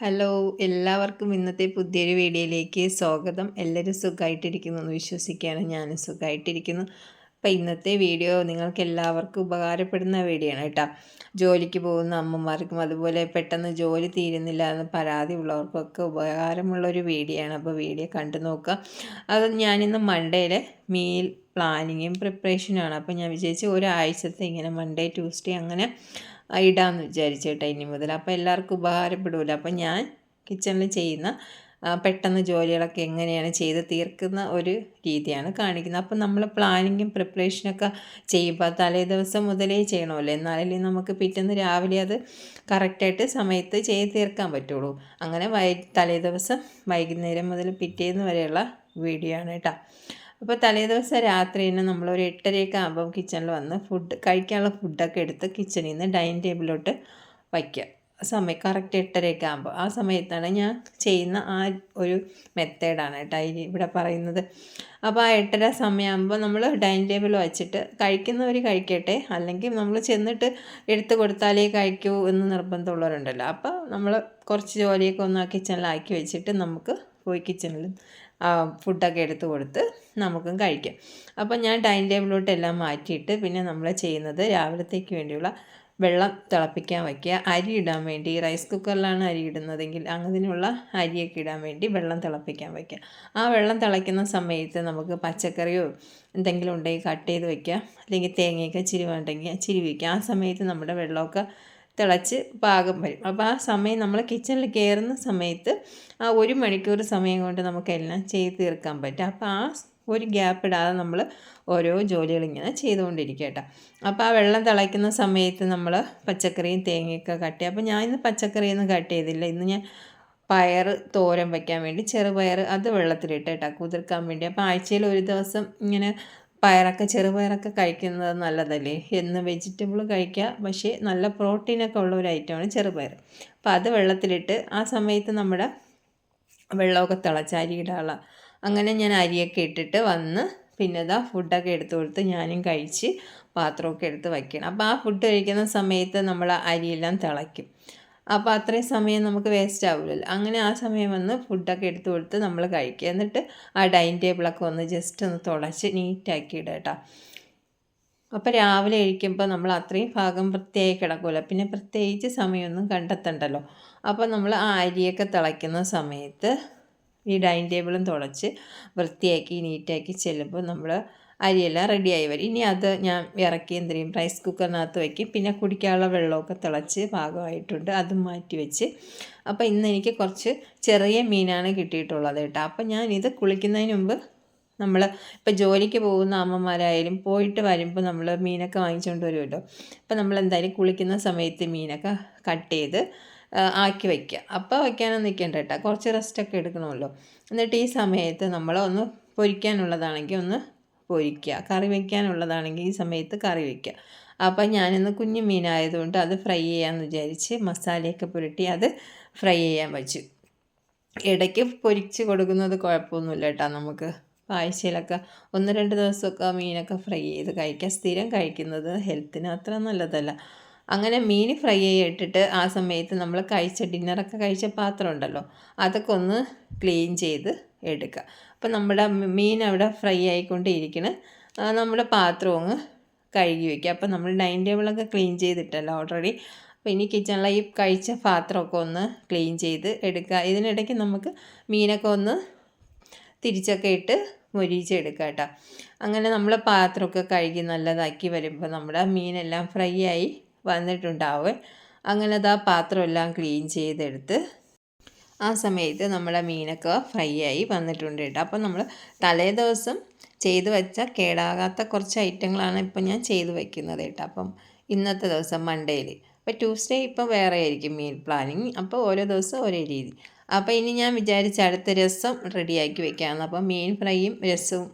Hello, എല്ലാവർക്കും ഇന്നത്തെ പുതിയൊരു വീഡിയോയിലേക്ക് സ്വാഗതം. എല്ലാവരും സുഖമായിട്ടിരിക്കുന്നു എന്ന് വിശ്വസിക്കുകയാണ്. ഞാനും സുഖമായിട്ടിരിക്കുന്നു. അപ്പോൾ ഇന്നത്തെ വീഡിയോ നിങ്ങൾക്ക് എല്ലാവർക്കും ഉപകാരപ്പെടുന്ന വീഡിയോ ആണ് കേട്ടോ. ജോലിക്ക് പോകുന്ന അമ്മമാർക്കും അതുപോലെ പെട്ടെന്ന് ജോലി തീരുന്നില്ല എന്ന് പരാതി ഉള്ളവർക്കൊക്കെ ഉപകാരമുള്ളൊരു വീഡിയോ ആണ്. അപ്പോൾ വീഡിയോ കണ്ടു നോക്കുക. അത് ഞാനിന്ന് മൺഡേയിലെ മീൽ പ്ലാനിങ്ങും പ്രിപ്പറേഷനാണ്. അപ്പോൾ ഞാൻ വിചാരിച്ചു ഒരാഴ്ചത്തെ ഇങ്ങനെ മൺഡേ ട്യൂസ്ഡേ അങ്ങനെ ഇടാമെന്ന് വിചാരിച്ചേട്ടാ ഇനി മുതൽ. അപ്പോൾ എല്ലാവർക്കും ഉപകാരപ്പെടുമല്ലോ. അപ്പോൾ ഞാൻ കിച്ചണിൽ ചെയ്യുന്ന പെട്ടെന്ന് ജോലികളൊക്കെ എങ്ങനെയാണ് ചെയ്ത് തീർക്കുന്ന ഒരു രീതിയാണ് കാണിക്കുന്നത്. അപ്പോൾ നമ്മൾ പ്ലാനിങ്ങും പ്രിപ്പറേഷനൊക്കെ ചെയ്യുമ്പോൾ തലേ ദിവസം മുതലേ ചെയ്യണമല്ലോ, എന്നാലല്ലേ നമുക്ക് പിറ്റേന്ന് രാവിലെ അത് കറക്റ്റായിട്ട് സമയത്ത് ചെയ്ത് തീർക്കാൻ പറ്റുള്ളൂ. അങ്ങനെ തലേ ദിവസം വൈകുന്നേരം മുതൽ പിറ്റേന്ന് വരെയുള്ള വീഡിയോ ആണ് കേട്ടോ. അപ്പോൾ തലേദിവസം രാത്രി തന്നെ നമ്മളൊരു 8:30 ആകുമ്പം കിച്ചണിൽ വന്ന് കഴിക്കാനുള്ള ഫുഡൊക്കെ എടുത്ത് കിച്ചണിൽ നിന്ന് ഡൈനിങ് ടേബിളിലോട്ട് വയ്ക്കുക. സമയം കറക്റ്റ് 8:30 ആകുമ്പോൾ ആ സമയത്താണ് ഞാൻ ചെയ്യുന്ന ആ ഒരു മെത്തേഡാണ് കേട്ടോ ഇവിടെ പറയുന്നത്. അപ്പോൾ ആ 8:30 സമയമാകുമ്പോൾ നമ്മൾ ഡൈനിങ് ടേബിൾ വെച്ചിട്ട് കഴിക്കുന്നവർ കഴിക്കട്ടെ, അല്ലെങ്കിൽ നമ്മൾ ചെന്നിട്ട് എടുത്ത് കൊടുത്താലേ കഴിക്കൂ എന്ന് നിർബന്ധമുള്ളവരുണ്ടല്ലോ. അപ്പോൾ നമ്മൾ കുറച്ച് ജോലിയൊക്കെ ഒന്ന് ആ കിച്ചണിലാക്കി വെച്ചിട്ട് നമുക്ക് പോയി കിച്ചണിൽ ഫുഡൊക്കെ എടുത്ത് കൊടുത്ത് നമുക്കും കഴിക്കാം. അപ്പം ഞാൻ ഡൈനിങ് ടേബിളിലോട്ട് എല്ലാം മാറ്റിയിട്ട് പിന്നെ നമ്മൾ ചെയ്യുന്നത് രാവിലത്തേക്ക് വേണ്ടിയുള്ള വെള്ളം തിളപ്പിക്കാൻ വയ്ക്കുക. അരി ഇടാൻ വേണ്ടി റൈസ് കുക്കറിലാണ് അരി ഇടുന്നതെങ്കിൽ അങ്ങനെയുള്ള അരിയൊക്കെ ഇടാൻ വേണ്ടി വെള്ളം തിളപ്പിക്കാൻ വയ്ക്കുക. ആ വെള്ളം തിളയ്ക്കുന്ന സമയത്ത് നമുക്ക് പച്ചക്കറിയോ എന്തെങ്കിലും ഉണ്ടെങ്കിൽ കട്ട് ചെയ്ത് വയ്ക്കുക, അല്ലെങ്കിൽ തേങ്ങയൊക്കെ ചിരുവുണ്ടെങ്കിൽ ചിരി വയ്ക്കുക. ആ സമയത്ത് നമ്മുടെ വെള്ളമൊക്കെ തിളച്ച് പാകം വരും. അപ്പോൾ ആ സമയം നമ്മൾ കിച്ചണിൽ കയറുന്ന സമയത്ത് ആ 1 മണിക്കൂർ സമയം കൊണ്ട് നമുക്കെല്ലാം ചെയ്ത് തീർക്കാൻ പറ്റും. അപ്പോൾ ആ ഒരു ഗ്യാപ്പ് ഇടാതെ നമ്മൾ ഓരോ ജോലികളിങ്ങനെ ചെയ്തുകൊണ്ടിരിക്കുക കേട്ടോ. അപ്പോൾ ആ വെള്ളം തിളയ്ക്കുന്ന സമയത്ത് നമ്മൾ പച്ചക്കറിയും തേങ്ങയൊക്കെ കട്ട് ചെയ്യുക. അപ്പോൾ ഞാൻ ഇന്ന് പച്ചക്കറിയൊന്നും കട്ട് ചെയ്തില്ല. ഇന്ന് ഞാൻ പയർ തോരൻ വയ്ക്കാൻ വേണ്ടി ചെറുപയർ അത് വെള്ളത്തിലിട്ട് കേട്ടോ കുതിർക്കാൻ വേണ്ടി. അപ്പോൾ ആഴ്ചയിൽ ഒരു ദിവസം ഇങ്ങനെ ചെറുപയറൊക്കെ കഴിക്കുന്നത് നല്ലതല്ലേ. എന്ന് വെജിറ്റബിൾ കഴിക്കുക, പക്ഷേ നല്ല പ്രോട്ടീനൊക്കെ ഉള്ള ഒരു ഐറ്റമാണ് ചെറുപയർ. അപ്പോൾ അത് വെള്ളത്തിലിട്ട് ആ സമയത്ത് നമ്മുടെ വെള്ളമൊക്കെ തിളച്ച് അരി ഇടാനുള്ള അങ്ങനെ ഞാൻ അരിയൊക്കെ ഇട്ടിട്ട് വന്ന് പിന്നെ ഫുഡൊക്കെ എടുത്ത് കൊടുത്ത് ഞാനും കഴിച്ച് പാത്രമൊക്കെ എടുത്ത് വയ്ക്കണം. അപ്പോൾ ആ ഫുഡ് കഴിക്കുന്ന സമയത്ത് നമ്മൾ അരിയെല്ലാം തിളയ്ക്കും. അപ്പോൾ അത്രയും സമയം നമുക്ക് വേസ്റ്റ് ആവില്ലല്ലോ. അങ്ങനെ ആ സമയം വന്ന് ഫുഡൊക്കെ എടുത്ത് കൊടുത്ത് നമ്മൾ കഴിക്കുക. എന്നിട്ട് ആ ഡൈനിങ് ടേബിളൊക്കെ ഒന്ന് ജസ്റ്റ് ഒന്ന് തുടച്ച് നീറ്റാക്കി ഇടുക കേട്ടോ. അപ്പോൾ രാവിലെ കഴിക്കുമ്പോൾ നമ്മൾ അത്രയും ഭാഗം വൃത്തിയായി കിടക്കുമല്ലോ, പിന്നെ പ്രത്യേകിച്ച് സമയമൊന്നും കണ്ടെത്തണ്ടല്ലോ. അപ്പോൾ നമ്മൾ ആ അരിയൊക്കെ തിളയ്ക്കുന്ന സമയത്ത് ഈ ഡൈനിങ് ടേബിളും തുടച്ച് വൃത്തിയാക്കി നീറ്റാക്കി ചെല്ലുമ്പോൾ നമ്മൾ അരിയെല്ലാം റെഡിയായി വരും. ഇനി അത് ഞാൻ ഇറക്കി എന്ത് ചെയ്യും, റൈസ് കുക്കറിനകത്ത് വയ്ക്കും. പിന്നെ കുടിക്കാനുള്ള വെള്ളമൊക്കെ തിളച്ച് പാകമായിട്ടുണ്ട്, അതും മാറ്റി വെച്ച്. അപ്പോൾ ഇന്ന് എനിക്ക് കുറച്ച് ചെറിയ മീനാണ് കിട്ടിയിട്ടുള്ളത് കേട്ടോ. അപ്പോൾ ഞാനിത് കുളിക്കുന്നതിന് മുമ്പ് നമ്മൾ ഇപ്പോൾ ജോലിക്ക് പോകുന്ന അമ്മമാരായാലും പോയിട്ട് വരുമ്പോൾ നമ്മൾ മീനൊക്കെ വാങ്ങിച്ചുകൊണ്ട് വരുമല്ലോ. അപ്പോൾ നമ്മൾ എന്തായാലും കുളിക്കുന്ന സമയത്ത് മീനൊക്കെ കട്ട് ചെയ്ത് ആക്കി വയ്ക്കുക. അപ്പോൾ വയ്ക്കാനൊന്നും നിൽക്കേണ്ട കേട്ടോ, കുറച്ച് റെസ്റ്റൊക്കെ എടുക്കണമല്ലോ. എന്നിട്ട് ഈ സമയത്ത് നമ്മൾ ഒന്ന് പൊരിക്കാനുള്ളതാണെങ്കിൽ ഒന്ന് പൊരിക്കുക, കറി വയ്ക്കാനുള്ളതാണെങ്കിൽ ഈ സമയത്ത് കറി വയ്ക്കുക. അപ്പോൾ ഞാനിന്ന് കുഞ്ഞു മീനായതുകൊണ്ട് അത് ഫ്രൈ ചെയ്യാമെന്ന് വിചാരിച്ച് മസാലയൊക്കെ പുരട്ടി അത് ഫ്രൈ ചെയ്യാൻ വെച്ചു. ഇടയ്ക്ക് പൊരിച്ച് കൊടുക്കുന്നത് കുഴപ്പമൊന്നുമില്ല കേട്ടോ. നമുക്ക് ആഴ്ചയിലൊക്കെ 1-2 ദിവസമൊക്കെ മീനൊക്കെ ഫ്രൈ ചെയ്ത് കഴിക്കുക. സ്ഥിരം കഴിക്കുന്നത് ഹെൽത്തിന് അത്ര നല്ലതല്ല. അങ്ങനെ മീൻ ഫ്രൈ ചെയ്തിട്ട് ആ സമയത്ത് നമ്മൾ ഡിന്നറൊക്കെ കഴിച്ച പാത്രം ഉണ്ടല്ലോ, അതൊക്കെ ഒന്ന് ക്ലീൻ ചെയ്ത് എടുക്കുക. അപ്പോൾ നമ്മുടെ മീൻ അവിടെ ഫ്രൈ ആയിക്കൊണ്ടിരിക്കണ നമ്മുടെ പാത്രം അങ്ങ് കഴുകി വയ്ക്കുക. അപ്പോൾ നമ്മൾ ഡൈനിങ് ടേബിളൊക്കെ ക്ലീൻ ചെയ്തിട്ടല്ലോ ഓൾറെഡി. അപ്പോൾ ഇനി കിച്ചണിലെ ഈ കഴിച്ച പാത്രമൊക്കെ ഒന്ന് ക്ലീൻ ചെയ്ത് എടുക്കുക. ഇതിനിടയ്ക്ക് നമുക്ക് മീനൊക്കെ ഒന്ന് തിരിച്ചൊക്കെ ഇട്ട് മൊരിച്ചെടുക്കുക കേട്ടോ. അങ്ങനെ നമ്മൾ പാത്രമൊക്കെ കഴുകി നല്ലതാക്കി വരുമ്പോൾ നമ്മുടെ മീനെല്ലാം ഫ്രൈ ആയി വന്നിട്ടുണ്ടാവും. അങ്ങനെ പാത്രമെല്ലാം ക്ലീൻ ചെയ്തെടുത്ത് ആ സമയത്ത് നമ്മുടെ മീനൊക്കെ ഫ്രൈ ആയി വന്നിട്ടുണ്ട് കേട്ടോ. അപ്പം നമ്മൾ തലേ ദിവസം ചെയ്ത് വെച്ച കേടാകാത്ത കുറച്ച് ഐറ്റങ്ങളാണ് ഇപ്പം ഞാൻ ചെയ്ത് വയ്ക്കുന്നത് കേട്ടോ. അപ്പം ഇന്നത്തെ ദിവസം മൺഡേയിൽ, അപ്പോൾ ട്യൂസ്ഡേ ഇപ്പം വേറെ ആയിരിക്കും മീൽ പ്ലാനിങ്. അപ്പോൾ ഓരോ ദിവസം ഓരോ രീതി. അപ്പോൾ ഇനി ഞാൻ വിചാരിച്ച അടുത്ത രസം റെഡിയാക്കി വെക്കാമെന്ന്. അപ്പം മീൻ ഫ്രൈയും രസവും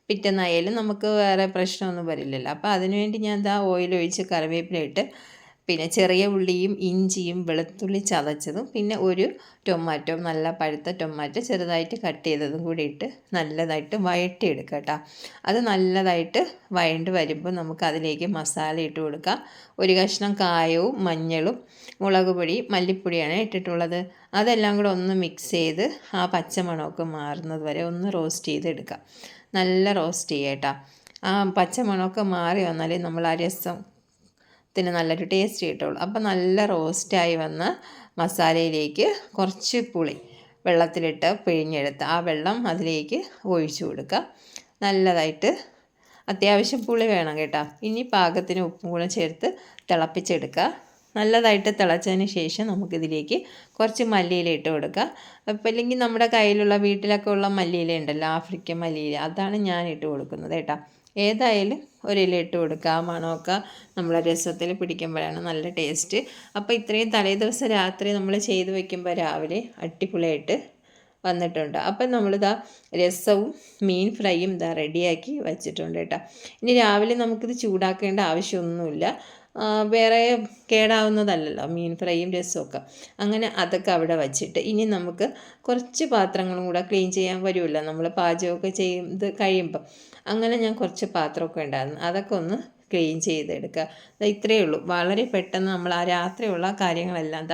പിറ്റേന്നായാലും നമുക്ക് വേറെ പ്രശ്നമൊന്നും വരില്ലല്ലോ. അപ്പോൾ അതിനുവേണ്ടി ഞാൻ ഓയിൽ ഒഴിച്ച് കറിവേപ്പില ഇട്ട് പിന്നെ ചെറിയ ഉള്ളിയും ഇഞ്ചിയും വെളുത്തുള്ളി ചതച്ചതും പിന്നെ ഒരു ടൊമാറ്റോ, നല്ല പഴുത്ത ടൊമാറ്റോ ചെറുതായിട്ട് കട്ട് ചെയ്തതും കൂടി ഇട്ട് നല്ലതായിട്ട് വഴറ്റിയെടുക്കുക കേട്ടോ. അത് നല്ലതായിട്ട് വഴണ്ട് വരുമ്പോൾ നമുക്ക് അതിലേക്ക് മസാല ഇട്ട് കൊടുക്കാം. ഒരു കഷ്ണം കായവും മഞ്ഞളും മുളക് പൊടി മല്ലിപ്പൊടിയാണ് ഇട്ടിട്ടുള്ളത്. അതെല്ലാം കൂടെ ഒന്ന് മിക്സ് ചെയ്ത് ആ പച്ചമണമൊക്കെ മാറുന്നത് വരെ ഒന്ന് റോസ്റ്റ് ചെയ്തെടുക്കാം. നല്ല റോസ്റ്റ് ചെയ്യുക കേട്ടോ. ആ പച്ചമണമൊക്കെ മാറി വന്നാലേ നമ്മൾ ആ രസത്തിന് നല്ലൊരു ടേസ്റ്റ് കിട്ടുള്ളൂ. അപ്പോൾ നല്ല റോസ്റ്റായി വന്ന മസാലയിലേക്ക് കുറച്ച് പുളി വെള്ളത്തിലിട്ട് പിഴിഞ്ഞെടുത്ത് ആ വെള്ളം അതിലേക്ക് ഒഴിച്ചു കൊടുക്കുക. നല്ലതായിട്ട് അത്യാവശ്യം പുളി വേണം കേട്ടോ. ഇനി പാകത്തിന് ഉപ്പും കൂടെ ചേർത്ത് തിളപ്പിച്ചെടുക്കുക. നല്ലതായിട്ട് തിളച്ചതിന് ശേഷം നമുക്കിതിലേക്ക് കുറച്ച് മല്ലിയില ഇട്ട് കൊടുക്കുക. അപ്പോൾ ഇല്ലെങ്കിൽ നമ്മുടെ കയ്യിലുള്ള വീട്ടിലൊക്കെ ഉള്ള മല്ലിയില ഉണ്ടല്ലോ, ആഫ്രിക്കൻ മല്ലിയില, അതാണ് ഞാൻ ഇട്ട് കൊടുക്കുന്നത് കേട്ടോ. ഏതായാലും ഒരില ഇട്ട് കൊടുക്കുക. ആ മണമൊക്കെ നമ്മളെ രസത്തിൽ പിടിക്കുമ്പോഴാണ് നല്ല ടേസ്റ്റ്. അപ്പോൾ ഇത്രയും തലേദിവസം രാത്രി നമ്മൾ ചെയ്ത് വയ്ക്കുമ്പോൾ രാവിലെ അടിപൊളിയായിട്ട് വന്നിട്ടുണ്ട്. അപ്പം നമ്മളിതാ രസവും മീൻ ഫ്രൈയും ഇതാ റെഡിയാക്കി വെച്ചിട്ടുണ്ട് കേട്ടോ. ഇനി രാവിലെ നമുക്കിത് ചൂടാക്കേണ്ട ആവശ്യമൊന്നുമില്ല. വേറെ കേടാവുന്നതല്ലല്ലോ മീൻ ഫ്രൈയും രസമൊക്കെ. അങ്ങനെ അതൊക്കെ അവിടെ വച്ചിട്ട് ഇനി നമുക്ക് കുറച്ച് പാത്രങ്ങളും കൂടെ ക്ലീൻ ചെയ്യാൻ വരുമല്ലോ നമ്മൾ പാചകമൊക്കെ ചെയ്ത് കഴിയുമ്പോൾ. അങ്ങനെ ഞാൻ കുറച്ച് പാത്രമൊക്കെ ഉണ്ടായിരുന്നു, അതൊക്കെ ഒന്ന് ക്ലീൻ ചെയ്തെടുക്കുക. ഇത്രയേ ഉള്ളൂ. വളരെ പെട്ടെന്ന് നമ്മൾ ആ രാത്രിയുള്ള കാര്യങ്ങളെല്ലാം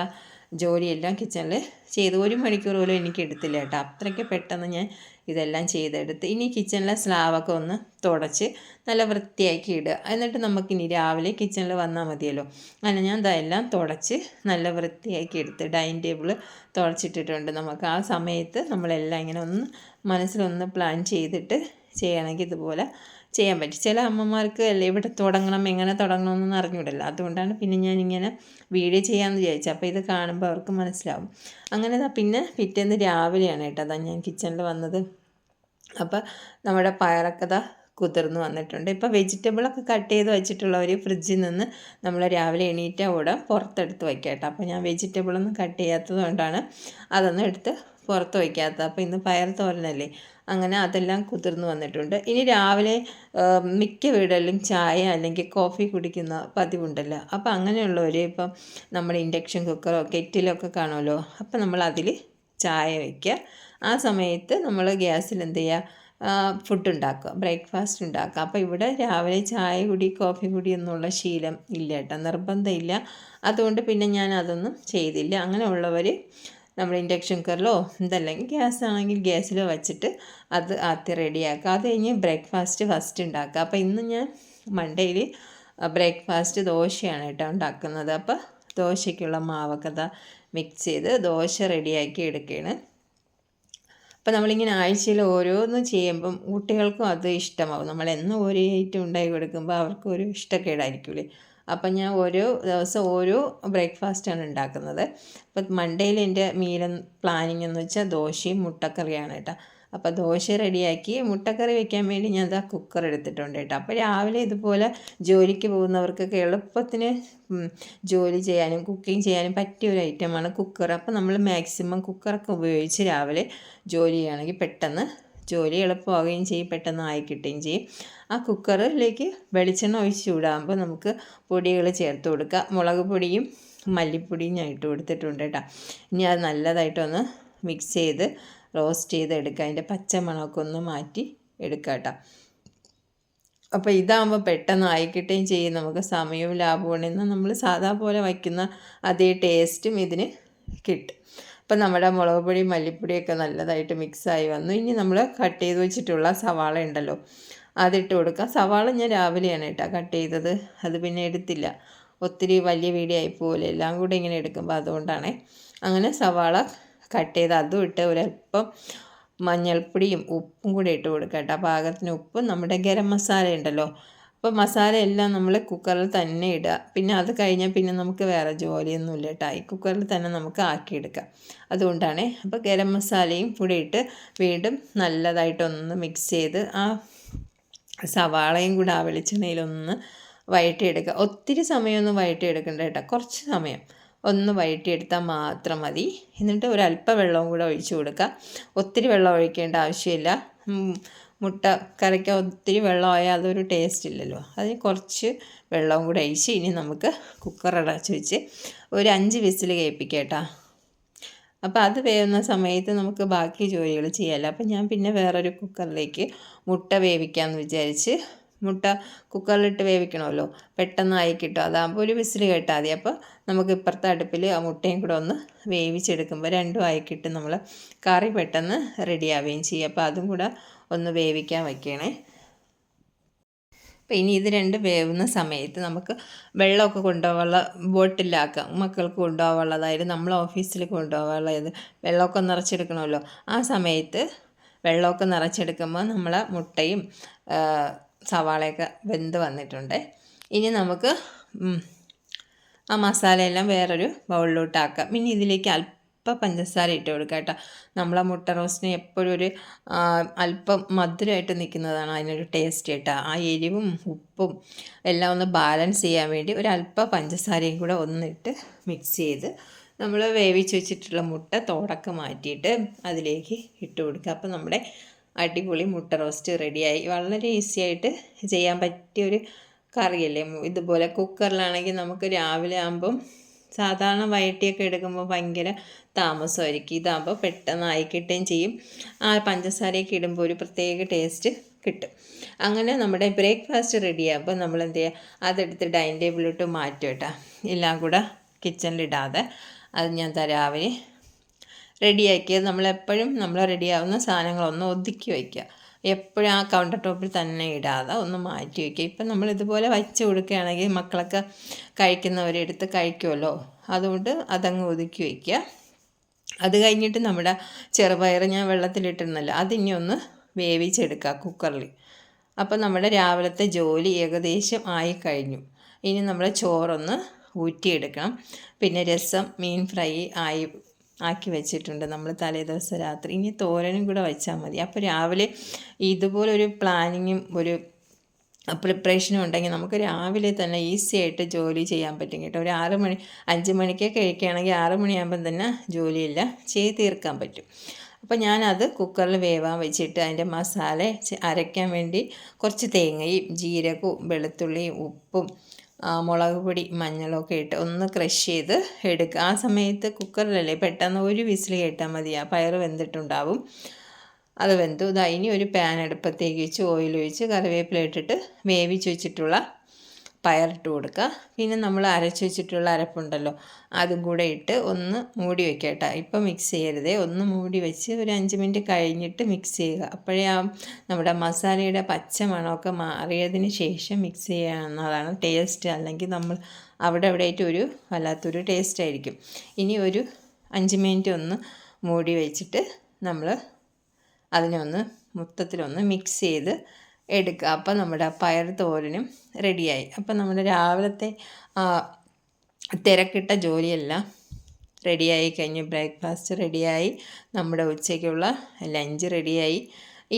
ജോലിയെല്ലാം കിച്ചണിൽ ചെയ്ത് 1 മണിക്കൂർ പോലും എനിക്ക് എടുത്തില്ല കേട്ടോ. അത്രയ്ക്ക് പെട്ടെന്ന് ഞാൻ ഇതെല്ലാം ചെയ്തെടുത്ത് ഇനി കിച്ചണിലെ സ്ലാവൊക്കെ ഒന്ന് തുടച്ച് നല്ല വൃത്തിയാക്കി ഇടുക. എന്നിട്ട് നമുക്കിനി രാവിലെ കിച്ചണിൽ വന്നാൽ മതിയല്ലോ. അങ്ങനെ ഞാൻ ഇതെല്ലാം തുടച്ച് നല്ല വൃത്തിയാക്കി എടുത്ത് ഡൈനിങ് ടേബിൾ തുടച്ചിട്ടിട്ടുണ്ട്. നമുക്ക് ആ സമയത്ത് നമ്മളെല്ലാം ഇങ്ങനെ ഒന്ന് മനസ്സിലൊന്ന് പ്ലാൻ ചെയ്തിട്ട് ചെയ്യണമെങ്കിൽ ഇതുപോലെ ചെയ്യാൻ പറ്റും. ചില അമ്മമാർക്ക് അല്ലേ ഇവിടെ തുടങ്ങണം, എങ്ങനെ തുടങ്ങണമെന്നൊന്നും അറിഞ്ഞൂടല്ലോ. അതുകൊണ്ടാണ് പിന്നെ ഞാനിങ്ങനെ വീഡിയോ ചെയ്യാമെന്ന് വിചാരിച്ചത്. അപ്പോൾ ഇത് കാണുമ്പോൾ അവർക്ക് മനസ്സിലാവും. അങ്ങനെ പിന്നെ പിറ്റേന്ന് രാവിലെയാണ് കേട്ടോ അതാ ഞാൻ കിച്ചണിൽ വന്നത്. അപ്പോൾ നമ്മുടെ പയറൊക്കെ കുതിർന്ന് വന്നിട്ടുണ്ട്. ഇപ്പോൾ വെജിറ്റബിളൊക്കെ കട്ട് ചെയ്ത് വെച്ചിട്ടുള്ളവർ ഫ്രിഡ്ജിൽ നിന്ന് നമ്മൾ രാവിലെ എണീറ്റ കൂടെ പുറത്തെടുത്ത് വയ്ക്കാം കേട്ടോ. അപ്പോൾ ഞാൻ വെജിറ്റബിളൊന്നും കട്ട് ചെയ്യാത്തത് കൊണ്ടാണ് അതൊന്നും എടുത്ത് പുറത്ത് വയ്ക്കാത്തത്. അപ്പോൾ ഇന്ന് പയർ തോരനല്ലേ, അങ്ങനെ അതെല്ലാം കുതിർന്ന് വന്നിട്ടുണ്ട്. ഇനി രാവിലെ മിക്ക വീടുകളിലും ചായ അല്ലെങ്കിൽ കോഫി കുടിക്കുന്ന പതിവുണ്ടല്ലോ. അപ്പോൾ അങ്ങനെയുള്ളവർ ഇപ്പം നമ്മുടെ ഇൻഡക്ഷൻ കുക്കറോ കെറ്റിലൊക്കെ കാണുമല്ലോ, അപ്പോൾ നമ്മൾ അതിൽ ചായ വയ്ക്കുക. ആ സമയത്ത് നമ്മൾ ഗ്യാസിൽ എന്ത് ചെയ്യുക, ഫുഡ് ഉണ്ടാക്കുക, ബ്രേക്ക്ഫാസ്റ്റ് ഉണ്ടാക്കുക. അപ്പോൾ ഇവിടെ രാവിലെ ചായ കുടി കോഫി കുടി എന്നുള്ള ശീലം ഇല്ല കേട്ടോ, നിർബന്ധമില്ല. അതുകൊണ്ട് പിന്നെ ഞാൻ അതൊന്നും ചെയ്തില്ല. അങ്ങനെയുള്ളവർ നമ്മൾ ഇൻഡക്ഷൻ കുക്കറിലോ ഇതല്ലെങ്കിൽ ഗ്യാസ് ആണെങ്കിൽ ഗ്യാസിലോ വെച്ചിട്ട് അത് ആദ്യം റെഡിയാക്കുക. അത് കഴിഞ്ഞ് ബ്രേക്ക്ഫാസ്റ്റ് ഫസ്റ്റ് ഉണ്ടാക്കുക. അപ്പോൾ ഇന്ന് ഞാൻ മൺഡേയിൽ ബ്രേക്ക്ഫാസ്റ്റ് ദോശയാണ് കേട്ടോ ഉണ്ടാക്കുന്നത്. അപ്പോൾ ദോശയ്ക്കുള്ള മാവൊക്കെ മിക്സ് ചെയ്ത് ദോശ റെഡിയാക്കി എടുക്കുകയാണ്. അപ്പോൾ നമ്മളിങ്ങനെ ആഴ്ചയിൽ ഓരോന്ന് ചെയ്യുമ്പം കുട്ടികൾക്കും അത് ഇഷ്ടമാവും. നമ്മളെന്നും ഓരോ ഐറ്റം ഉണ്ടാക്കി കൊടുക്കുമ്പോൾ അവർക്കും ഒരു ഇഷ്ടക്കേടായിരിക്കില്ലേ. അപ്പം ഞാൻ ഓരോ ദിവസം ഓരോ ബ്രേക്ക്ഫാസ്റ്റാണ് ഉണ്ടാക്കുന്നത്. അപ്പം മൺഡേയിൽ എൻ്റെ മീൽ പ്ലാനിങ് എന്ന് വെച്ചാൽ ദോശയും മുട്ടക്കറിയാണ് കേട്ടോ. അപ്പോൾ ദോശ റെഡിയാക്കി മുട്ടക്കറി വെക്കാൻ വേണ്ടി ഞാൻ കുക്കർ എടുത്തിട്ടുണ്ട് കേട്ടോ. അപ്പോൾ രാവിലെ ഇതുപോലെ ജോലിക്ക് പോകുന്നവർക്കൊക്കെ എളുപ്പത്തിന് ജോലി ചെയ്യാനും കുക്കിംഗ് ചെയ്യാനും പറ്റിയ ഒരു ഐറ്റമാണ് കുക്കർ. അപ്പോൾ നമ്മൾ മാക്സിമം കുക്കറൊക്കെ ഉപയോഗിച്ച് രാവിലെ ജോലി ചെയ്യുകയാണെങ്കിൽ പെട്ടെന്ന് ജോലി എളുപ്പമാവുകയും ചെയ്യും, പെട്ടെന്ന് ആയി കിട്ടുകയും ചെയ്യും. ആ കുക്കറിലേക്ക് വെളിച്ചെണ്ണ ഒഴിച്ച് ചൂടാകുമ്പോൾ നമുക്ക് പൊടികൾ ചേർത്ത് കൊടുക്കുക. മുളക് പൊടിയും മല്ലിപ്പൊടിയും ഞാൻ ഇട്ട് കൊടുത്തിട്ടുണ്ട് കേട്ടോ. ഇനി അത് നല്ലതായിട്ടൊന്ന് മിക്സ് ചെയ്ത് റോസ്റ്റ് ചെയ്തെടുക്കുക. അതിൻ്റെ പച്ച മണമൊക്കെ ഒന്ന് മാറ്റി എടുക്കുക കേട്ടോ. അപ്പോൾ ഇതാകുമ്പോൾ പെട്ടെന്ന് ആയിക്കിട്ടുകയും ചെയ്യും, നമുക്ക് സമയവും ലാഭമാണ്. എന്നാൽ നമ്മൾ സാധാ പോലെ വയ്ക്കുന്ന അതേ ടേസ്റ്റും ഇതിന് കിട്ടും. അപ്പം നമ്മുടെ മുളക് പൊടി മല്ലിപ്പൊടിയൊക്കെ നല്ലതായിട്ട് മിക്സായി വന്നു. ഇനി നമ്മൾ കട്ട് ചെയ്ത് വെച്ചിട്ടുള്ള സവാള ഉണ്ടല്ലോ അതിട്ട് കൊടുക്കാം. സവാള ഞാൻ രാവിലെയാണ് കേട്ടോ കട്ട് ചെയ്തത്, അത് പിന്നെ എടുത്തില്ല, ഒത്തിരി വലിയ വീഡിയോ ആയിപ്പോലെ എല്ലാം കൂടെ ഇങ്ങനെ എടുക്കുമ്പോൾ, അതുകൊണ്ടാണ്. അങ്ങനെ സവാള കട്ട് ചെയ്ത് അതും ഇട്ട് ഒരല്പം മഞ്ഞൾപ്പൊടിയും ഉപ്പും കൂടി ഇട്ട് കൊടുക്കുക കേട്ടോ. പാകത്തിന് ഉപ്പും നമ്മുടെ ഗരം മസാല ഉണ്ടല്ലോ, അപ്പോൾ മസാല എല്ലാം നമ്മൾ കുക്കറിൽ തന്നെ ഇടുക. പിന്നെ അത് കഴിഞ്ഞാൽ പിന്നെ നമുക്ക് വേറെ ജോലിയൊന്നുമില്ല കേട്ടോ, ഈ കുക്കറിൽ തന്നെ നമുക്ക് ആക്കിയെടുക്കാം. അതുകൊണ്ടാണ്. അപ്പോൾ ഗരം മസാലയും കൂടി ഇട്ട് വീണ്ടും നല്ലതായിട്ടൊന്ന് മിക്സ് ചെയ്ത് ആ സവാളയും കൂടെ ആ വെളിച്ചെണ്ണയിലൊന്ന് വഴറ്റിയെടുക്കുക. ഒത്തിരി സമയമൊന്നും വഴറ്റിയെടുക്കണ്ട കേട്ടോ, കുറച്ച് സമയം ഒന്ന് വഴറ്റിയെടുത്താൽ മാത്രം മതി. എന്നിട്ട് ഒരല്പം വെള്ളവും കൂടെ ഒഴിച്ച് കൊടുക്കുക. ഒത്തിരി വെള്ളം ഒഴിക്കേണ്ട ആവശ്യമില്ല. മുട്ട കറിക്ക് ഒത്തിരി വെള്ളമായാൽ അതൊരു ടേസ്റ്റ് ഇല്ലല്ലോ. അതിന് കുറച്ച് വെള്ളവും കൂടെ ഒഴിച്ച് ഇനി നമുക്ക് കുക്കർ അടച്ച് വെച്ച് ഒരു 5 വിസിൽ കേൾപ്പിക്കാം കേട്ടോ. അപ്പോൾ അത് വേവുന്ന സമയത്ത് നമുക്ക് ബാക്കി ജോലികൾ ചെയ്യാമല്ലോ. അപ്പം ഞാൻ പിന്നെ വേറൊരു കുക്കറിലേക്ക് മുട്ട വേവിക്കാമെന്ന് വിചാരിച്ച് മുട്ട കുക്കറിലിട്ട് വേവിക്കണമല്ലോ, പെട്ടെന്നായി കിട്ടും. അതാകുമ്പോൾ ഒരു വിസിൽ കേട്ടാൽ മതി. അപ്പോൾ നമുക്ക് ഇപ്പുറത്തെ അടുപ്പിൽ ആ മുട്ടയും കൂടെ ഒന്ന് വേവിച്ചെടുക്കുമ്പോൾ രണ്ടും ആയി കിട്ടും. നമ്മൾ കറി പെട്ടെന്ന് റെഡിയാവുകയും ചെയ്യും. അപ്പോൾ അതും കൂടെ ഒന്ന് വേവിക്കാൻ വയ്ക്കണേ. അപ്പോൾ ഇനി ഇത് രണ്ട് വേവുന്ന സമയത്ത് നമുക്ക് വെള്ളമൊക്കെ കൊണ്ടുപോകാനുള്ള ബോട്ടിലാക്കാം. മക്കൾക്ക് കൊണ്ടുപോകാനുള്ളതായാലും നമ്മൾ ഓഫീസിൽ കൊണ്ടുപോകാനുള്ളത് വെള്ളമൊക്കെ നിറച്ചെടുക്കണമല്ലോ. ആ സമയത്ത് വെള്ളമൊക്കെ നിറച്ചെടുക്കുമ്പോൾ നമ്മൾ മുട്ടയും സവാളയൊക്കെ വെന്ത് വന്നിട്ടുണ്ട്. ഇനി നമുക്ക് ആ മസാലയെല്ലാം വേറൊരു ബൗളിലോട്ടാക്കാം. ഇനി ഇതിലേക്ക് അല്പം പഞ്ചസാര ഇട്ട് കൊടുക്കുക കേട്ടോ. നമ്മളെ മുട്ട റോസ്റ്റിന് എപ്പോഴും ഒരു അല്പം മധുരമായിട്ട് നിൽക്കുന്നതാണ് അതിനൊരു ടേസ്റ്റ് കേട്ടോ. ആ എരിവും ഉപ്പും എല്ലാം ഒന്ന് ബാലൻസ് ചെയ്യാൻ വേണ്ടി ഒരല്പം പഞ്ചസാരയും കൂടെ ഒന്നിട്ട് മിക്സ് ചെയ്ത് നമ്മൾ വേവിച്ച് വെച്ചിട്ടുള്ള മുട്ട തോടൊക്കെ മാറ്റിയിട്ട് അതിലേക്ക് ഇട്ട് കൊടുക്കുക. അപ്പോൾ നമ്മുടെ അടിപൊളി മുട്ട റോസ്റ്റ് റെഡിയായി. വളരെ ഈസി ആയിട്ട് ചെയ്യാൻ പറ്റിയൊരു കറിയല്ലേ. ഇതുപോലെ കുക്കറിലാണെങ്കിൽ നമുക്ക് രാവിലെ ആകുമ്പം സാധാരണ വയറ്റിയൊക്കെ എടുക്കുമ്പോൾ ഭയങ്കര താമസമായിരിക്കും. ഇതാകുമ്പോൾ പെട്ടെന്ന് ആയി കിട്ടുകയും ചെയ്യും. ആ പഞ്ചസാരയൊക്കെ ഇടുമ്പോൾ ഒരു പ്രത്യേക ടേസ്റ്റ് കിട്ടും. അങ്ങനെ നമ്മുടെ ബ്രേക്ക്ഫാസ്റ്റ് റെഡിയാകുമ്പോൾ നമ്മൾ എന്ത് ചെയ്യുക, അതെടുത്ത് ഡൈനിങ് ടേബിളിലോട്ട് മാറ്റും കേട്ടോ. എല്ലാം കൂടെ കിച്ചണിലിടാതെ അത് ഞാൻ രാവിലെ റെഡിയാക്കിയത് നമ്മളെപ്പോഴും നമ്മൾ റെഡിയാവുന്ന സാധനങ്ങളൊന്ന് ഒതുക്കി വയ്ക്കുക. എപ്പോഴും ആ കൗണ്ടർ ടോപ്പിൽ തന്നെ ഇടാതെ ഒന്ന് മാറ്റി വയ്ക്കുക. ഇപ്പം നമ്മളിതുപോലെ വച്ച് കൊടുക്കുകയാണെങ്കിൽ മക്കളൊക്കെ കഴിക്കുന്നവരെടുത്ത് കഴിക്കുമല്ലോ. അതുകൊണ്ട് അതങ്ങ് ഒതുക്കി വയ്ക്കുക. അത് കഴിഞ്ഞിട്ട് നമ്മുടെ ചെറുപയർ ഞാൻ വെള്ളത്തിലിട്ടിരുന്നല്ലോ, അതിനി ഒന്ന് വേവിച്ചെടുക്കുക കുക്കറിൽ. അപ്പം നമ്മുടെ രാവിലത്തെ ജോലി ഏകദേശം ആയി കഴിഞ്ഞു. ഇനി നമ്മൾ ചോറൊന്ന് ഊറ്റിയെടുക്കണം. പിന്നെ രസം, മീൻ ഫ്രൈ ആക്കി വെച്ചിട്ടുണ്ട് നമ്മൾ തലേദിവസം രാത്രി. ഇനി തോരനും കൂടെ വെച്ചാൽ മതി. അപ്പോൾ രാവിലെ ഇതുപോലൊരു പ്ലാനിങ്ങും ഒരു പ്രിപ്പറേഷനും ഉണ്ടെങ്കിൽ നമുക്ക് രാവിലെ തന്നെ ഈസി ആയിട്ട് ജോലി ചെയ്യാൻ പറ്റും കേട്ടോ. ഒരു 5 മണിക്ക് കഴിക്കുകയാണെങ്കിൽ 6 മണിയാകുമ്പം തന്നെ ജോലിയെല്ലാം ചെയ്ത് തീർക്കാൻ പറ്റും. അപ്പോൾ ഞാനത് കുക്കറിൽ വേവാൻ വെച്ചിട്ട് അതിൻ്റെ മസാല അരയ്ക്കാൻ വേണ്ടി കുറച്ച് തേങ്ങയും ജീരകവും വെളുത്തുള്ളിയും ഉപ്പും മുളക് പൊടി മഞ്ഞളൊക്കെ ഇട്ട് ഒന്ന് ക്രഷ് ചെയ്ത് എടുക്കുക. ആ സമയത്ത് കുക്കറിലല്ലേ പെട്ടെന്ന് ഒരു വിസിൽ കേട്ടാൽ മതി. ആ പയർ വെന്തിട്ടുണ്ടാവും. അത് വെന്തു. ഇനി ഒരു പാൻ അടുപ്പത്തേക്ക് വെച്ച് ഓയിൽ ഒഴിച്ച് കറിവേപ്പില ഇട്ടിട്ട് വേവിച്ച് വെച്ചിട്ടുള്ള പയറിട്ട് കൊടുക്കുക. പിന്നെ നമ്മൾ അരച്ച് വെച്ചിട്ടുള്ള അരപ്പുണ്ടല്ലോ, അതും കൂടെ ഇട്ട് ഒന്ന് മൂടി വയ്ക്കുക കേട്ടോ. ഇപ്പം മിക്സ് ചെയ്യരുതേ, ഒന്ന് മൂടി വെച്ച് ഒരു 5 മിനിറ്റ് കഴിഞ്ഞിട്ട് മിക്സ് ചെയ്യുക. അപ്പോഴേ നമ്മുടെ മസാലയുടെ പച്ച മണമൊക്കെ മാറിയതിന് ശേഷം മിക്സ് ചെയ്യാവുന്നതാണ് ടേസ്റ്റ്. അല്ലെങ്കിൽ നമ്മൾ അവിടെയായിട്ട് ഒരു വല്ലാത്തൊരു ടേസ്റ്റ് ആയിരിക്കും. ഇനി ഒരു 5 മിനിറ്റ് ഒന്ന് മൂടി വെച്ചിട്ട് നമ്മൾ അതിനെ ഒന്ന് മൊത്തത്തിലൊന്ന് മിക്സ് ചെയ്ത് എടുക്കുക. അപ്പം നമ്മുടെ പയർ തോരനും റെഡിയായി. അപ്പം നമ്മുടെ രാവിലത്തെ തിരക്കിട്ട ജോലിയെല്ലാം റെഡിയായി കഴിഞ്ഞ് ബ്രേക്ക്ഫാസ്റ്റ് റെഡിയായി, നമ്മുടെ ഉച്ചയ്ക്കുള്ള ലഞ്ച് റെഡിയായി.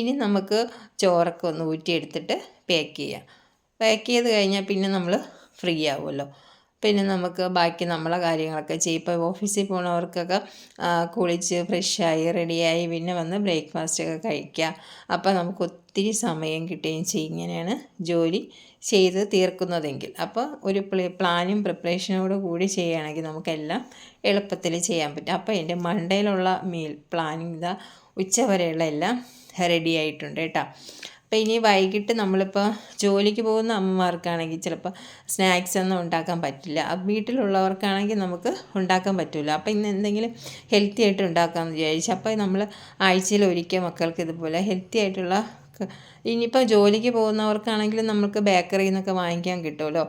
ഇനി നമുക്ക് ചോറൊക്കെ ഒന്ന് ഊറ്റിയെടുത്തിട്ട് പാക്ക് ചെയ്യാം. പാക്ക് ചെയ്ത് കഴിഞ്ഞാൽ പിന്നെ നമ്മൾ ഫ്രീ ആവുമല്ലോ. പിന്നെ നമുക്ക് ബാക്കി നമ്മളെ കാര്യങ്ങളൊക്കെ ചെയ്യും. ഇപ്പോൾ ഓഫീസിൽ പോകുന്നവർക്കൊക്കെ കുളിച്ച് ഫ്രഷായി റെഡിയായി പിന്നെ വന്ന് ബ്രേക്ക്ഫാസ്റ്റൊക്കെ കഴിക്കുക. അപ്പോൾ നമുക്ക് ഒത്തിരി സമയം കിട്ടുകയും ചെയ്യും ഇങ്ങനെയാണ് ജോലി ചെയ്ത് തീർക്കുന്നതെങ്കിൽ. അപ്പോൾ ഒരു പ്ലാനും പ്രിപ്പറേഷനോട് കൂടി ചെയ്യുകയാണെങ്കിൽ നമുക്കെല്ലാം എളുപ്പത്തിൽ ചെയ്യാൻ പറ്റും. അപ്പോൾ എൻ്റെ മണ്ടയിലുള്ള മീൽ പ്ലാനിങ് ഇതാ ഉച്ചവരെയുള്ള എല്ലാം റെഡി ആയിട്ടുണ്ട് കേട്ടോ. അപ്പോൾ ഇനി വൈകിട്ട് നമ്മളിപ്പോൾ ജോലിക്ക് പോകുന്ന അമ്മമാർക്കാണെങ്കിൽ ചിലപ്പോൾ സ്നാക്സ് ഒന്നും ഉണ്ടാക്കാൻ പറ്റില്ല. വീട്ടിലുള്ളവർക്കാണെങ്കിൽ നമുക്ക് ഉണ്ടാക്കാൻ പറ്റില്ല. അപ്പോൾ ഇന്ന് എന്തെങ്കിലും ഹെൽത്തി ആയിട്ട് ഉണ്ടാക്കാമെന്ന് വിചാരിച്ചു. അപ്പോൾ നമ്മൾ ആഴ്ചയിൽ ഒരിക്കൽ മക്കൾക്ക് ഇതുപോലെ ഹെൽത്തി ആയിട്ടുള്ള, ഇനിയിപ്പോൾ ജോലിക്ക് പോകുന്നവർക്കാണെങ്കിലും നമുക്ക് ബേക്കറിയിൽ നിന്നൊക്കെ വാങ്ങിക്കാൻ കിട്ടുമല്ലോ,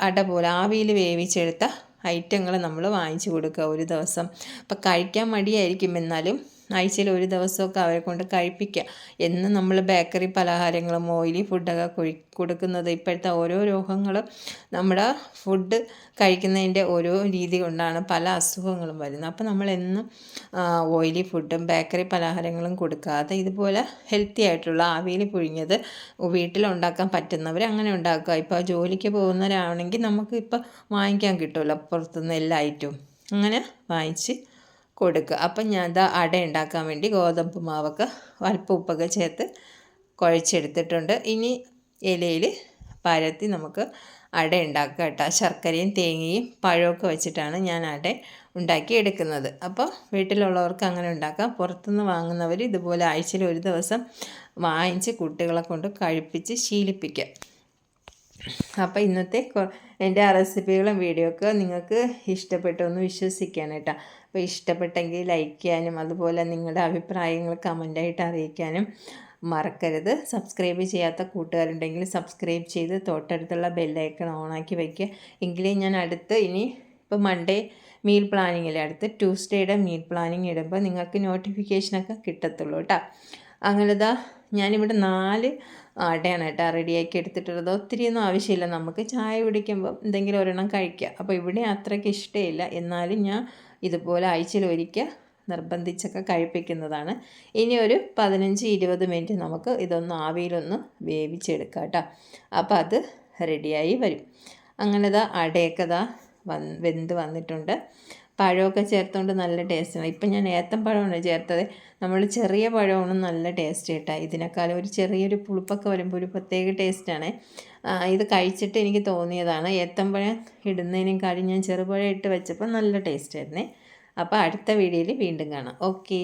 അട പോലെ ആവിയിൽ വേവിച്ചെടുത്ത ഐറ്റങ്ങൾ നമ്മൾ വാങ്ങിച്ചു കൊടുക്കുക ഒരു ദിവസം. അപ്പോൾ കഴിക്കാൻ മടിയായിരിക്കും, എന്നാലും ആഴ്ചയിൽ ഒരു ദിവസമൊക്കെ അവരെ കൊണ്ട് കഴിപ്പിക്കുക. എന്ന് നമ്മൾ ബേക്കറി പലഹാരങ്ങളും ഓയിലി ഫുഡൊക്കെ കൊടുക്കുന്നത് ഇപ്പോഴത്തെ ഓരോ രോഗങ്ങൾ നമ്മുടെ ഫുഡ് കഴിക്കുന്നതിൻ്റെ ഓരോ രീതി കൊണ്ടാണ് പല അസുഖങ്ങളും വരുന്നത്. അപ്പോൾ നമ്മളെന്നും ഓയിലി ഫുഡും ബേക്കറി പലഹാരങ്ങളും കൊടുക്കാതെ ഇതുപോലെ ഹെൽത്തി ആയിട്ടുള്ള ആവിയിൽ പുഴുങ്ങിയത് വീട്ടിലുണ്ടാക്കാൻ പറ്റുന്നവർ അങ്ങനെ ഉണ്ടാക്കുക. ഇപ്പോൾ ജോലിക്ക് പോകുന്നവരാണെങ്കിൽ നമുക്ക് ഇപ്പോൾ വാങ്ങിക്കാൻ കിട്ടുമല്ലോ പുറത്തുനിന്ന് എല്ലാ ഐറ്റവും, അങ്ങനെ വാങ്ങിച്ച് കൊടുക്കുക. അപ്പം ഞാൻ അട ഉണ്ടാക്കാൻ വേണ്ടി ഗോതമ്പ് മാവൊക്കെ അല്പം ഉപ്പൊക്കെ ചേർത്ത് കുഴച്ചെടുത്തിട്ടുണ്ട്. ഇനി ഇലയിൽ പരത്തി നമുക്ക് അട ഉണ്ടാക്കുക കേട്ടോ. ശർക്കരയും തേങ്ങയും പഴമൊക്കെ വെച്ചിട്ടാണ് ഞാൻ അട ഉണ്ടാക്കി എടുക്കുന്നത്. അപ്പോൾ വീട്ടിലുള്ളവർക്ക് അങ്ങനെ ഉണ്ടാക്കാം. പുറത്തുനിന്ന് വാങ്ങുന്നവർ ഇതുപോലെ ആഴ്ചയിൽ ഒരു ദിവസം വാങ്ങിച്ച് കുട്ടികളെ കൊണ്ട് കഴിപ്പിച്ച് ശീലിപ്പിക്കുക. അപ്പോൾ ഇന്നത്തെ എൻ്റെ ആ റെസിപ്പികളും വീഡിയോ ഒക്കെ നിങ്ങൾക്ക് ഇഷ്ടപ്പെട്ടു എന്ന് വിശ്വസിക്കുകയാണ് കേട്ടോ. അപ്പോൾ ഇഷ്ടപ്പെട്ടെങ്കിൽ ലൈക്ക് ചെയ്യാനും അതുപോലെ നിങ്ങളുടെ അഭിപ്രായങ്ങൾ കമൻ്റായിട്ട് അറിയിക്കാനും മറക്കരുത്. സബ്സ്ക്രൈബ് ചെയ്യാത്ത കൂട്ടുകാരുണ്ടെങ്കിൽ സബ്സ്ക്രൈബ് ചെയ്ത് തൊട്ടടുത്തുള്ള ബെല്ലൈക്കൺ ഓണാക്കി വയ്ക്കുക. എങ്കിലേ ഞാൻ ഇനി ഇപ്പോൾ മൺഡേ മീൽ പ്ലാനിങ്ങിൽ അടുത്ത് ട്യൂസ്ഡേയുടെ മീൽ പ്ലാനിങ് ഇടുമ്പോൾ നിങ്ങൾക്ക് നോട്ടിഫിക്കേഷനൊക്കെ കിട്ടത്തുള്ളൂ കേട്ടോ. അങ്ങനെതാ ഞാനിവിടെ 4 അടയാണ് കേട്ടോ റെഡിയാക്കി എടുത്തിട്ടുള്ളത്. ഒത്തിരിയൊന്നും ആവശ്യമില്ല, നമുക്ക് ചായ കുടിക്കുമ്പോൾ എന്തെങ്കിലും ഒരെണ്ണം കഴിക്കുക. അപ്പോൾ ഇവിടെ അത്രയ്ക്ക് ഇഷ്ടമില്ല, എന്നാലും ഞാൻ ഇതുപോലെ ആഴ്ചയിൽ ഒരിക്കൽ നിർബന്ധിച്ചൊക്കെ കഴിപ്പിക്കുന്നതാണ്. ഇനി ഒരു 15-20 മിനിറ്റ് നമുക്ക് ഇതൊന്ന് ആവിയിലൊന്ന് വേവിച്ചെടുക്കാം കേട്ടോ. അപ്പോൾ അത് റെഡിയായി വരും. അങ്ങനെതാ അടയൊക്കെ വെന്ത് വന്നിട്ടുണ്ട്. പഴമൊക്കെ ചേർത്തുകൊണ്ട് നല്ല ടേസ്റ്റാണ്. ഇപ്പം ഞാൻ ഏത്തപ്പഴമാണ് ചേർത്തത്. നമ്മൾ ചെറിയ പഴമാണ് നല്ല ടേസ്റ്റ് കേട്ടോ. ഇതിനേക്കാളും ഒരു ചെറിയൊരു പുളിപ്പൊക്കെ വരുമ്പോൾ ഒരു പ്രത്യേക ടേസ്റ്റാണ്. ഇത് കഴിച്ചിട്ട് എനിക്ക് തോന്നിയതാണ്. ഏത്തപ്പഴം ഇടുന്നതിനേക്കാളും ഞാൻ ചെറുപഴം ഇട്ട് വെച്ചപ്പോൾ നല്ല ടേസ്റ്റായിരുന്നേ. അപ്പോൾ അടുത്ത വീഡിയോയിൽ വീണ്ടും കാണാം. ഓക്കെ.